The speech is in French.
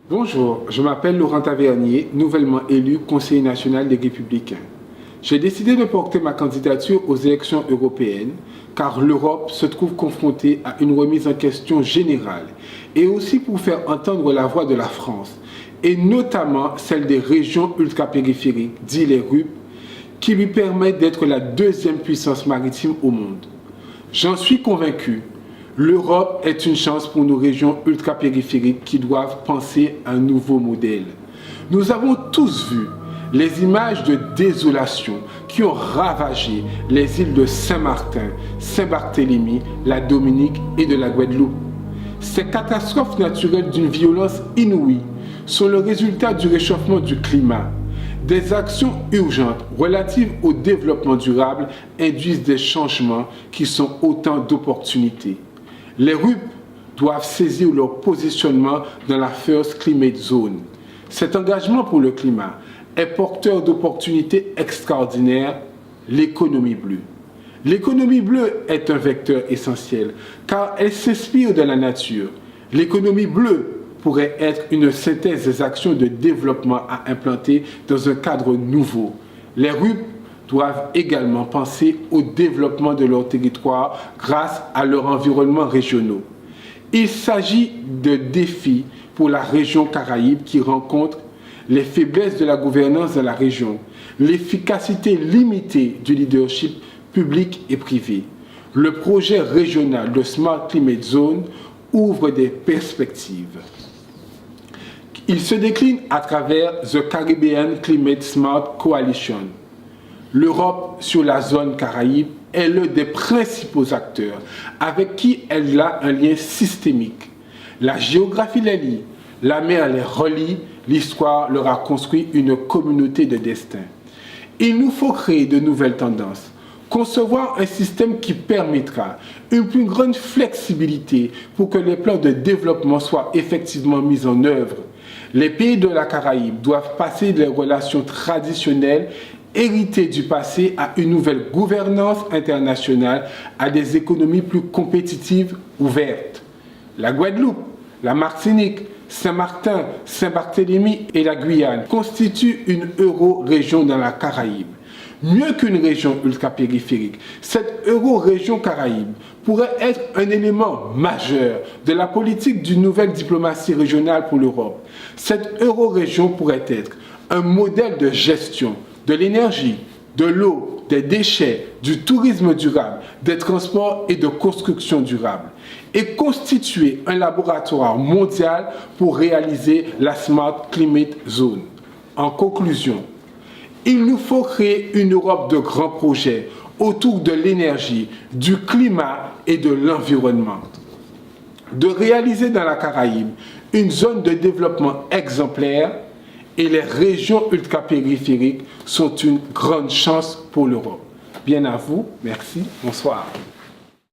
Bonjour, je m'appelle Laurent Tavernier, nouvellement élu conseiller national des Républicains. J'ai décidé de porter ma candidature aux élections européennes car l'Europe se trouve confrontée à une remise en question générale et aussi pour faire entendre la voix de la France et notamment celle des régions ultrapériphériques, dit les RUP, qui lui permettent d'être la deuxième puissance maritime au monde. J'en suis convaincu. L'Europe est une chance pour nos régions ultrapériphériques qui doivent penser un nouveau modèle. Nous avons tous vu les images de désolation qui ont ravagé les îles de Saint-Martin, Saint-Barthélemy, la Dominique et de la Guadeloupe. Ces catastrophes naturelles d'une violence inouïe sont le résultat du réchauffement du climat. Des actions urgentes relatives au développement durable induisent des changements qui sont autant d'opportunités. Les RUP doivent saisir leur positionnement dans la First Climate Zone. Cet engagement pour le climat est porteur d'opportunités extraordinaires, l'économie bleue. L'économie bleue est un vecteur essentiel car elle s'inspire de la nature. L'économie bleue pourrait être une synthèse des actions de développement à implanter dans un cadre nouveau. Les RUP doivent également penser au développement de leur territoire grâce à leurs environnements régionaux. Il s'agit de défis pour la région Caraïbe qui rencontre les faiblesses de la gouvernance de la région, l'efficacité limitée du leadership public et privé. Le projet régional de Smart Climate Zone ouvre des perspectives. Il se décline à travers The Caribbean Climate Smart Coalition. L'Europe sur la zone Caraïbe est l'un des principaux acteurs avec qui elle a un lien systémique. La géographie les lie, la mer les relie, l'histoire leur a construit une communauté de destin. Il nous faut créer de nouvelles tendances, concevoir un système qui permettra une plus grande flexibilité pour que les plans de développement soient effectivement mis en œuvre. Les pays de la Caraïbe doivent passer des relations traditionnelles héritées du passé à une nouvelle gouvernance internationale, à des économies plus compétitives, ouvertes. La Guadeloupe, la Martinique, Saint-Martin, Saint-Barthélemy et la Guyane constituent une euro-région dans la Caraïbe. Mieux qu'une région ultrapériphérique, cette euro-région Caraïbe pourrait être un élément majeur de la politique d'une nouvelle diplomatie régionale pour l'Europe. Cette euro-région pourrait être un modèle de gestion de l'énergie, de l'eau, des déchets, du tourisme durable, des transports et de construction durable et constituer un laboratoire mondial pour réaliser la Smart Climate Zone. En conclusion, il nous faut créer une Europe de grands projets autour de l'énergie, du climat et de l'environnement. De réaliser dans la Caraïbe une zone de développement exemplaire et les régions ultrapériphériques sont une grande chance pour l'Europe. Bien à vous, merci, bonsoir.